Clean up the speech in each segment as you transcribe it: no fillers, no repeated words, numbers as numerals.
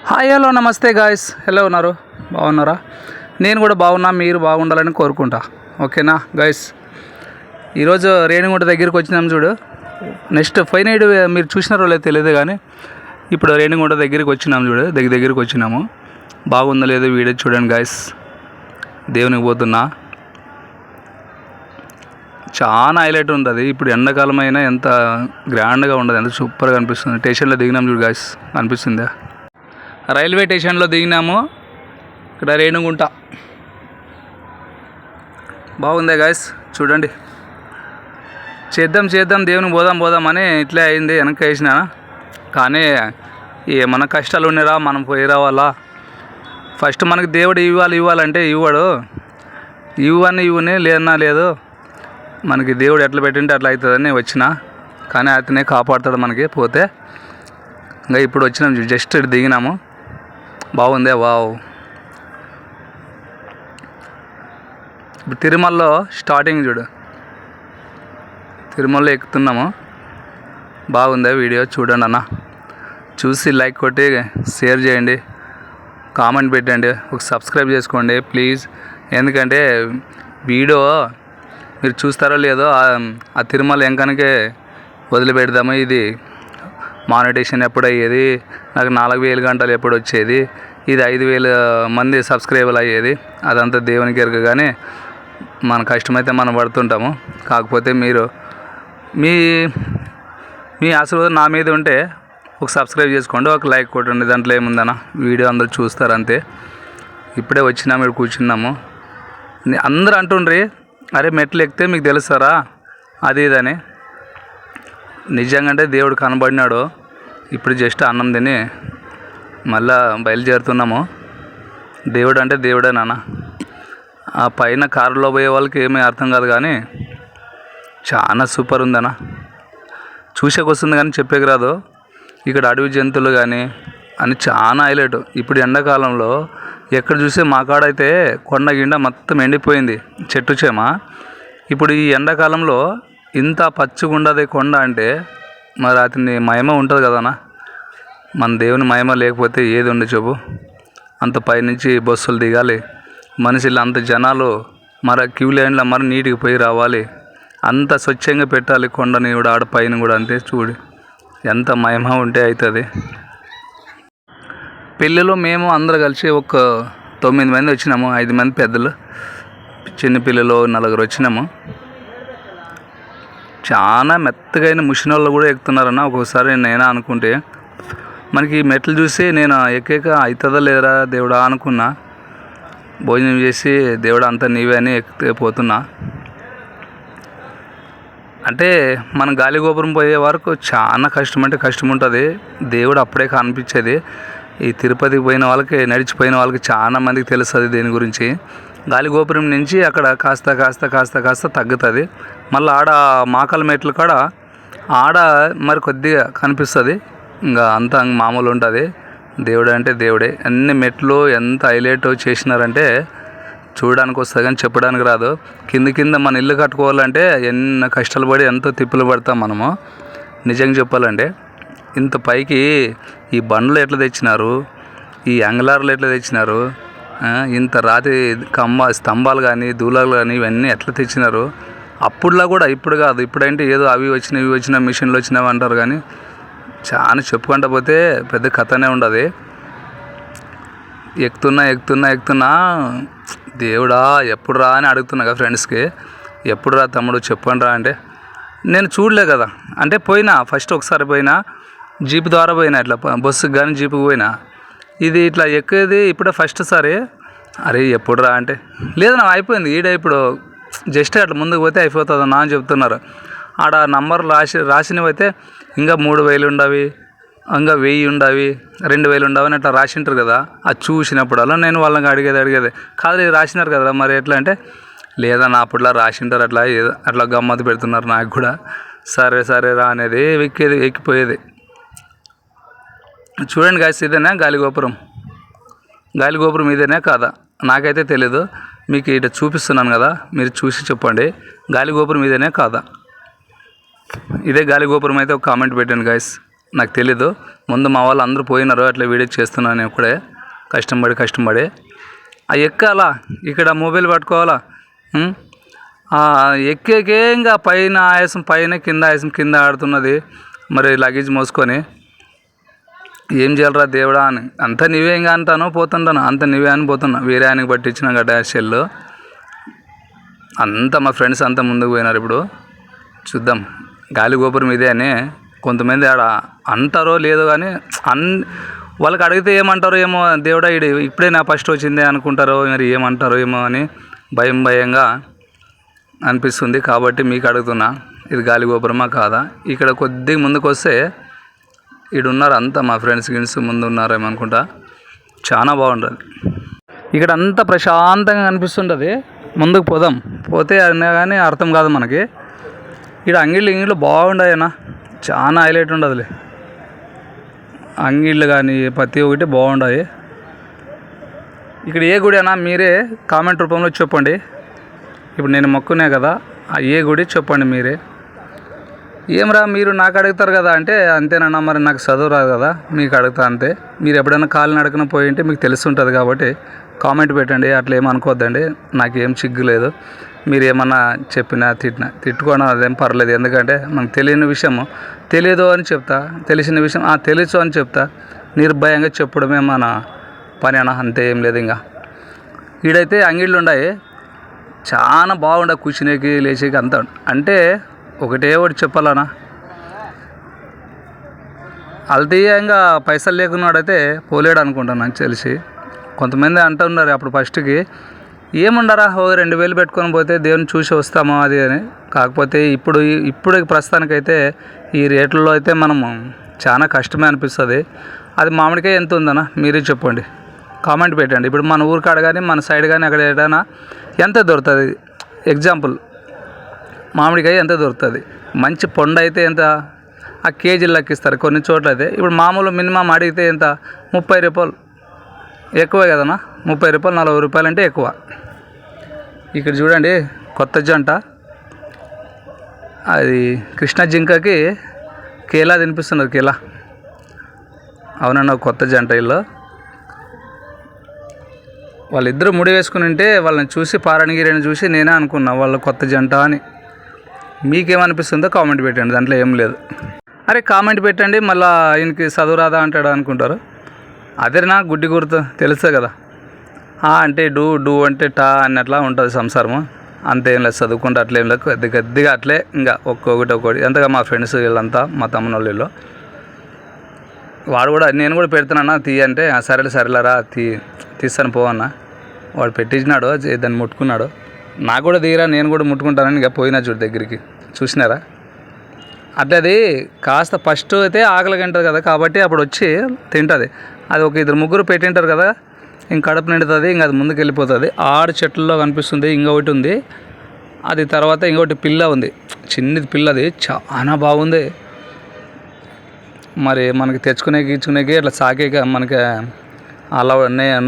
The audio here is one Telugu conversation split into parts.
హాయ్ హలో నమస్తే గాయస్, ఎలా ఉన్నారు? బాగున్నారా? నేను కూడా బాగున్నా, మీరు బాగుండాలని కోరుకుంటా. ఓకేనా గాయస్, ఈరోజు రేణిగుంట దగ్గరికి వచ్చినాం చూడు. నెక్స్ట్ ఫైనైడ్ మీరు చూసినారో లేదో తెలియదు, కానీ ఇప్పుడు రేణిగుంట దగ్గరికి వచ్చినాం చూడు. దగ్గరికి వచ్చినాము. బాగుందో లేదో వీడియో చూడండి గాయస్. దేవునికి పోతున్నా, చాలా హైలైట్ ఉంటుంది. ఇప్పుడు ఎండాకాలం అయినా ఎంత గ్రాండ్గా ఉండదు, ఎంత సూపర్గా అనిపిస్తుంది. స్టేషన్లో దిగినాం చూడు గాయస్, అనిపిస్తుందా? రైల్వే స్టేషన్లో దిగినాము. ఇక్కడ రేణిగుంట బాగుందే గాయస్, చూడండి. చేద్దాం దేవునికి పోదాం అని ఇట్లే అయింది. వెనక్కి వేసిన, కానీ మన కష్టాలు ఉన్నారా, మనం పోయి రావాలా. ఫస్ట్ మనకి దేవుడు ఇవ్వాలంటే ఇవ్వడు. ఇవ్వని లేదన్నా లేదు. మనకి దేవుడు ఎట్లా పెట్టింటే అట్లా అవుతుందని వచ్చిన, కానీ అతనే కాపాడుతాడు మనకి పోతే. ఇంకా ఇప్పుడు వచ్చినాం, జస్ట్ దిగినాము. బాగుందే, వావ్. ఇప్పుడు తిరుమలలో స్టార్టింగ్ చూడు, తిరుమలలో ఎక్కుతున్నాము. బాగుందే వీడియో, చూడండి అన్న. చూసి లైక్ కొట్టి షేర్ చేయండి, కామెంట్ పెట్టండి, ఒక సబ్స్క్రైబ్ చేసుకోండి ప్లీజ్. ఎందుకంటే వీడియో మీరు చూస్తారో లేదో ఆ తిరుమల ఎంకనకే వదిలిపెడదాము. ఇది మానిటేషన్ ఎప్పుడు అయ్యేది, నాకు 4000 గంటలు ఎప్పుడు వచ్చేది, ఇది 5000 మంది సబ్స్క్రైబర్లు అయ్యేది, అదంతా దేవునికి ఎరుక. కానీ మన కష్టమైతే మనం పడుతుంటాము. కాకపోతే మీరు మీ ఆశీర్వాదం నా మీద ఉంటే ఒక సబ్స్క్రైబ్ చేసుకోండి, ఒక లైక్ కొట్టండి. దాంట్లో ఏముందన్న, వీడియో అందరూ చూస్తారు అంతే. ఇప్పుడే వచ్చినాము, ఇక్కడ కూర్చున్నాము. అందరూ అంటుండ్రి, అరే మెట్లు ఎక్కితే మీకు తెలుస్తారా అది ఇదని. నిజంగా అంటే దేవుడు కనబడినాడు. ఇప్పుడు జస్ట్ అన్నం తిని మళ్ళా బయలుదేరుతున్నాము. దేవుడు అంటే దేవుడే నాన్న. ఆ పైన కారులో పోయే వాళ్ళకి ఏమీ అర్థం కాదు, కానీ చాలా సూపర్ ఉందన్న. చూసేకొస్తుంది కానీ చెప్పేకి రాదు. ఇక్కడ అడవి జంతువులు కానీ అని చాలా హైలైట్. ఇప్పుడు ఎండాకాలంలో ఎక్కడ చూసే మా కాడైతే కొండ గిండ మొత్తం ఎండిపోయింది, చెట్టు చేమ. ఇప్పుడు ఈ ఎండాకాలంలో ఇంత పచ్చిగుండదే కొండ అంటే మరి అతని మహిమ ఉంటుంది కదనా. మన దేవుని మహిమ లేకపోతే ఏది ఉండి చెప్పు. అంత పైనుంచి బస్సులు దిగాలి, మనుషులు అంత జనాలు మరి క్యూ లైన్లో మరి నీటికి పోయి రావాలి, అంత స్వచ్ఛంగా పెట్టాలి కొండని కూడా, ఆడ పైన కూడా అంతే. చూడు ఎంత మహిమ ఉంటే అవుతుంది. పెళ్ళిలో మేము అందరూ కలిసి ఒక 9 మంది వచ్చినాము. 5 మంది పెద్దలు, చిన్నపిల్లలు 4 వచ్చినాము. చాలా మెత్తగైన ముషినోళ్ళు కూడా ఎక్కుతున్నారన్న. ఒక్కొక్కసారి నేనే అనుకుంటే మనకి మెట్లు చూసి నేను ఎక్కేక అవుతుందా లేరా దేవుడా అనుకున్నా. భోజనం చేసి దేవుడు అంతా నీవే అని ఎక్కితే పోతున్నా. అంటే మనం గాలి గోపురం పోయే వరకు చాలా కష్టం, అంటే కష్టం ఉంటుంది. దేవుడు అప్పుడే కనిపించేది. ఈ తిరుపతికి పోయిన వాళ్ళకి, నడిచిపోయిన వాళ్ళకి చాలా మందికి తెలుస్తుంది దీని గురించి. గాలి గోపురం నుంచి అక్కడ కాస్త తగ్గుతుంది. మళ్ళీ ఆడ మాకల మెట్లు కాడ ఆడ మరి కొద్దిగా కనిపిస్తుంది. ఇంకా అంతా మామూలు ఉంటుంది. దేవుడు అంటే దేవుడే. అన్ని మెట్లు ఎంత హైలైట్ చేసినారంటే చూడడానికి వస్తుంది కానీ చెప్పడానికి రాదు. కింద మన ఇల్లు కట్టుకోవాలంటే ఎన్ని కష్టాలు పడి ఎంతో తిప్పులు పడతాం మనము. నిజంగా చెప్పాలంటే ఇంత పైకి ఈ బండ్లు ఎట్లా తెచ్చినారు, ఈ యాంగ్లార్లు ఎట్లా తెచ్చినారు, ఇంత రాతి స్తంభాలు కానీ దూలాలు కానీ ఇవన్నీ ఎట్లా తెచ్చినారు. అప్పుడులా కూడా, ఇప్పుడు కాదు. ఇప్పుడంటే ఏదో అవి వచ్చినా మిషన్లు వచ్చినావి అంటారు, కానీ చాలా చెప్పుకుంటా పోతే పెద్ద కథనే ఉండదు. ఎక్కుతున్నా దేవుడా ఎప్పుడు రా అని అడుగుతున్నా కదా ఫ్రెండ్స్కి. ఎప్పుడు రా తమ్ముడు చెప్పండి రా అంటే, నేను చూడలే కదా. అంటే పోయినా ఫస్ట్ ఒకసారి పోయినా, జీప్ ద్వారా పోయినా, ఇట్లా బస్సుకి కానీ జీపుకి పోయినా. ఇది ఇట్లా ఎక్కేది ఇప్పుడే ఫస్ట్ సారి. అరే ఎప్పుడు రా అంటే, లేదు నా అయిపోయింది ఈడ, ఇప్పుడు జస్ట్ అట్లా ముందుకు పోతే అయిపోతుంది అన్న అని చెప్తున్నారు. ఆడ నంబర్ రాసినవి అయితే ఇంకా 3000 ఉండవి, ఇంకా 1000 ఉండవి, 2000 ఉండవి అని అట్లా రాసింటారు కదా. అది చూసినప్పుడల్లా నేను వాళ్ళకి అడిగేది కాదు, ఇది రాసినారు కదా మరి ఎట్లా అంటే, లేదన్నా అప్పుడులా రాసింటారు, అట్లా ఏదో అట్లా గమ్మత్తు పెడుతున్నారు నాకు కూడా. సరే రా అనేది ఎక్కిపోయేది. చూడండి గాయస్, ఇదేనా గాలిగోపురం ఇదేనా కాదా నాకైతే తెలీదు. మీకు ఇట చూపిస్తున్నాను కదా, మీరు చూసి చెప్పండి గాలిగోపురం ఇదేనా కాదా. ఇదే గాలిగోపురం అయితే ఒక కామెంట్ పెట్టండి గాయస్. నాకు తెలీదు. ముందు మా వాళ్ళు అందరూ పోయినారు, అట్లా వీడియో చేస్తున్నాను ఇప్పుడే కష్టపడి ఎక్కాలా, ఇక్కడ మొబైల్ పట్టుకోవాలా, ఎక్కేకే ఇంకా పైన ఆయాసం పైన, కింద ఆయాసం కింద ఆడుతున్నది. మరి లగేజ్ మోసుకొని ఏం చేయాలరా దేవుడా అని అంతా నీవే ఇంకా అంటాను పోతుంటాను, అంత నీవే అని పోతున్నా. వేరే ఆయనకి పట్టించిన గడ్డ షెల్లు అంతా మా ఫ్రెండ్స్ అంతా ముందుకు పోయినారు. ఇప్పుడు చూద్దాం. గాలి గోపురం ఇదే అని కొంతమంది ఆడ అంటారో లేదో కానీ వాళ్ళకి అడిగితే ఏమంటారో ఏమో, దేవుడా ఇప్పుడే నా ఫస్ట్ వచ్చిందే అనుకుంటారో, మరి ఏమంటారో ఏమో అని భయంగా అనిపిస్తుంది. కాబట్టి మీకు అడుగుతున్నా, ఇది గాలి గోపురమా కాదా? ఇక్కడ కొద్దిగా ముందుకు వస్తే ఉన్నారు అంతా మా ఫ్రెండ్స్ ముందు ఉన్నారేమో అనుకుంటా. చాలా బాగుంటుంది ఇక్కడ, అంతా ప్రశాంతంగా కనిపిస్తుంటుంది. ముందుకు పోతే అయినా కానీ అర్థం కాదు మనకి. ఇక్కడ అంగిళ్ళు బాగుండాయన్నా, చాలా హైలైట్ ఉండదులే. అంగిళ్ళు కానీ ప్రతి ఒక్కటి బాగుండాయి. ఇక్కడ ఏ గుడి అన్నా మీరే కామెంట్ రూపంలో చెప్పండి. ఇప్పుడు నేను మొక్కునే కదా, ఏ గుడి చెప్పండి మీరే. ఏమరా మీరు నాకు అడుగుతారు కదా అంటే, అంతేనన్నా మరి నాకు చదువు రాదు కదా మీకు అడుగుతా అంతే. మీరు ఎప్పుడైనా కాలు నడకన పోయింటే మీకు తెలుసుంటుంది కాబట్టి కామెంట్ పెట్టండి. అట్లా ఏమనుకోవద్దండి, నాకేం చిగ్గు లేదు. మీరు ఏమన్నా చెప్పినా తిట్టుకోవడం అదేం పర్లేదు. ఎందుకంటే మనకు తెలియని విషయము తెలియదు అని చెప్తా, తెలిసిన విషయం తెలుసు అని చెప్తా. నిర్భయంగా చెప్పడమే మన పని అన్న, అంతే ఏం లేదు. ఇంకా ఈడైతే అంగిళ్ళు ఉన్నాయి, చాలా బాగుండే కూర్చునేకి లేచేకి అంతా. అంటే ఒకటే చెప్పాలన్నా, అల్తీయంగా పైసలు లేకున్నాడైతే పోలేడు అనుకుంటాను నాకు తెలిసి. కొంతమంది అంటున్నారు అప్పుడు ఫస్ట్కి, ఏముండరా 2,000 పెట్టుకొని పోతే దేవుని చూసి వస్తామో అది అని. కాకపోతే ఇప్పుడు ప్రస్తుతానికైతే ఈ రేట్లలో అయితే మనము చాలా కష్టమే అనిపిస్తుంది. అది మామిడికాయ ఎంత ఉందన్నా మీరే చెప్పండి, కామెంట్ పెట్టండి. ఇప్పుడు మన ఊరు కాడ కానీ మన సైడ్ కానీ అక్కడ ఏదైనా ఎంత దొరుకుతుంది? ఎగ్జాంపుల్ మామిడికాయ ఎంత దొరుకుతుంది? మంచి పొండ అయితే ఎంత? ఆ కేజీలు లెక్కిస్తారు కొన్ని చోట్ల అయితే. ఇప్పుడు మామూలు మినిమం అడిగితే ఎంత? 30 రూపాయలు. ఎక్కువే కదన్నా, 30 రూపాయలు 40 రూపాయలు అంటే ఎక్కువ. ఇక్కడ చూడండి కొత్త జంట, అది కృష్ణ జింకకి కేలా తినిపిస్తున్నారు. కేలా అవునన్నా, కొత్త జంట వీళ్ళు. వాళ్ళిద్దరూ ముడి వేసుకుని ఉంటే వాళ్ళని చూసి పారణగిరిని చూసి నేనే అనుకున్నా వాళ్ళ కొత్త జంట అని. మీకేమనిపిస్తుందో కామెంట్ పెట్టండి, దాంట్లో ఏం లేదు. అరే కామెంట్ పెట్టండి, మళ్ళీ ఈయనకి చదువు రాదా అంటాడు అనుకుంటారు. అదే నా గుడ్డి గుర్తు తెలుస్తుంది కదా, అంటే డూ అంటే టా అన్నట్లా ఉంటుంది సంసారము. అంతేం లేదు, చదువుకుంటే అట్లేం లేదు, కొద్దిగా అట్లే ఇంకా ఒక్కొక్కటి ఎంతగా. మా ఫ్రెండ్స్ వీళ్ళంతా మా తమ్ముళ్ళ వాళ్ళు, వాడు కూడా నేను కూడా పెడుతున్నానా తీ అంటే, సరేలేరా తీస్తాను పోవన్నా. వాడు పెట్టించినాడు, దాన్ని ముట్టుకున్నాడు. నాకు కూడా దిగిరా నేను కూడా ముట్టుకుంటానని ఇక పోయినా చూడు దగ్గరికి, చూసినారా? అంటే అది కాస్త ఫస్ట్ అయితే ఆకలిగా ఉంటుంది కదా, కాబట్టి అప్పుడు వచ్చి తింటుంది. అది ఒక 2-3 పెట్టింటారు కదా, ఇంక కడుపు నిండుతుంది, ఇంక అది ముందుకు వెళ్ళిపోతుంది. 6 చెట్లలో కనిపిస్తుంది. ఇంకొకటి ఉంది, అది తర్వాత ఇంకొకటి పిల్ల ఉంది, చిన్నది పిల్లది, చాలా బాగుంది. మరి మనకి తెచ్చుకునేకి అట్లా సాకేక మనకి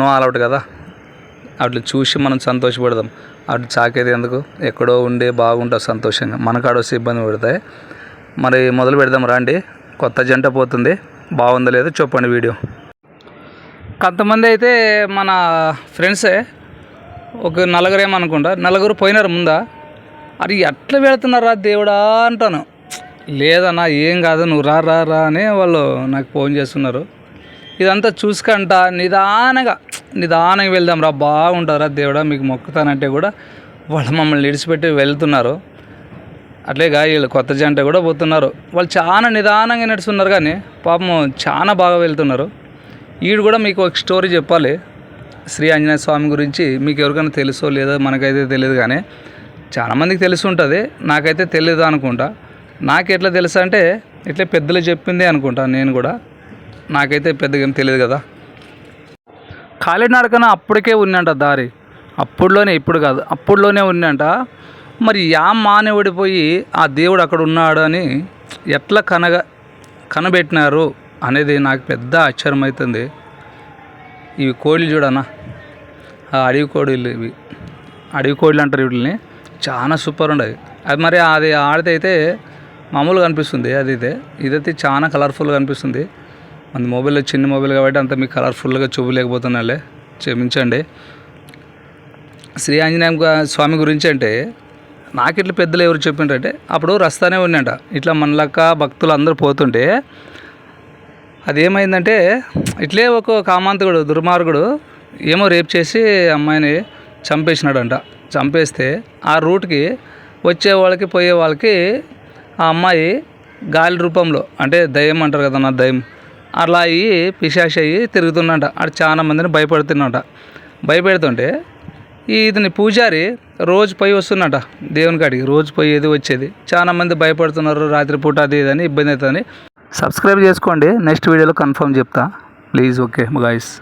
నో అలౌట్ కదా, అట్లా చూసి మనం సంతోషపడదాం. అటు చాకేది ఎందుకు, ఎక్కడో ఉండే బాగుంటుంది సంతోషంగా, మనకాడ వస్తే ఇబ్బంది పడతాయి. మరి మొదలు పెడదాం రండి. కొత్త జంట పోతుంది, బాగుందో లేదో చెప్పండి వీడియో. కొంతమంది అయితే మన ఫ్రెండ్సే ఒక 4 ఏమనుకుంటా, 4 పోయినారు ముందా. అది ఎట్లా పెడుతున్నారా దేవుడా అంటాను. లేదన్నా ఏం కాదు, నువ్వు రా అని వాళ్ళు నాకు ఫోన్ చేస్తున్నారు. ఇదంతా చూసుకుంటా నిదానంగా వెళ్దాం రా, బాగుంటారా దేవుడా మీకు మొక్కుతానంటే కూడా వాళ్ళు మమ్మల్ని విడిచిపెట్టి వెళ్తున్నారు. అట్లేగా వీళ్ళు కొత్త జంట కూడా పోతున్నారు. వాళ్ళు చాలా నిదానంగా నడుస్తున్నారు, కానీ పాపం చాలా బాగా వెళ్తున్నారు. వీడు కూడా మీకు ఒక స్టోరీ చెప్పాలి శ్రీ ఆంజనేయ స్వామి గురించి. మీకు ఎవరికైనా తెలుసో లేదో మనకైతే తెలియదు, కానీ చాలామందికి తెలిసి ఉంటుంది, నాకైతే తెలియదు అనుకుంటా. నాకు ఎట్లా తెలుసు అంటే ఇట్లా పెద్దలు చెప్పిందే అనుకుంటా నేను కూడా, నాకైతే పెద్దగా ఏం తెలియదు కదా. కాలినడకన అప్పటికే ఉన్నంట దారి, అప్పుడులోనే, ఇప్పుడు కాదు అప్పుడులోనే ఉన్నంట. మరి మానవుడిపోయి ఆ దేవుడు అక్కడ ఉన్నాడు అని ఎట్లా కనబెట్టినారు అనేది నాకు పెద్ద ఆశ్చర్యం అవుతుంది. ఇవి కోళ్ళు చూడనా, అడవి కోడిలు, ఇవి అడవి కోళ్ళు అంటారు వీటిని, చాలా సూపర్ ఉండవు. అది మరి అది ఆడితే అయితే మామూలుగా అనిపిస్తుంది ఇదైతే చాలా కలర్ఫుల్గా అనిపిస్తుంది. మన మొబైల్లో చిన్న మొబైల్ కాబట్టి అంత మీకు కలర్ఫుల్గా చూపలేకపోతున్నాలే, క్షమించండి. శ్రీ ఆంజనేయ స్వామి గురించి అంటే నాకు ఇట్లా పెద్దలు ఎవరు చెప్పిండ్రంటే, అప్పుడు రస్తానే ఉన్నట ఇట్లా మనలక్క భక్తులు అందరూ పోతుంటే అదేమైందంటే ఇట్లే ఒక కామాంతకుడు దుర్మార్గుడు ఏమో రేప్ చేసి అమ్మాయిని చంపేసినాడంట. చంపేస్తే ఆ రూట్కి వచ్చే వాళ్ళకి పోయే వాళ్ళకి ఆ అమ్మాయి గాలి రూపంలో అంటే దయ్యం అంటారు కదా, నా దయ్యం అలా అయ్యి పిశాచి అయ్యి తిరుగుతున్నట. అటు చాలా మందిని భయపెడుతుంటే ఇతని పూజారి రోజు పోయి వస్తున్నట దేవుని కాడికి, రోజు పోయేది వచ్చేది. చాలా మంది భయపడుతున్నారు, రాత్రిపూట అది ఇదని ఇబ్బంది అవుతుందని. సబ్స్క్రైబ్ చేసుకోండి, నెక్స్ట్ వీడియోలో కన్ఫర్మ్ చెప్తా ప్లీజ్. Okay guys.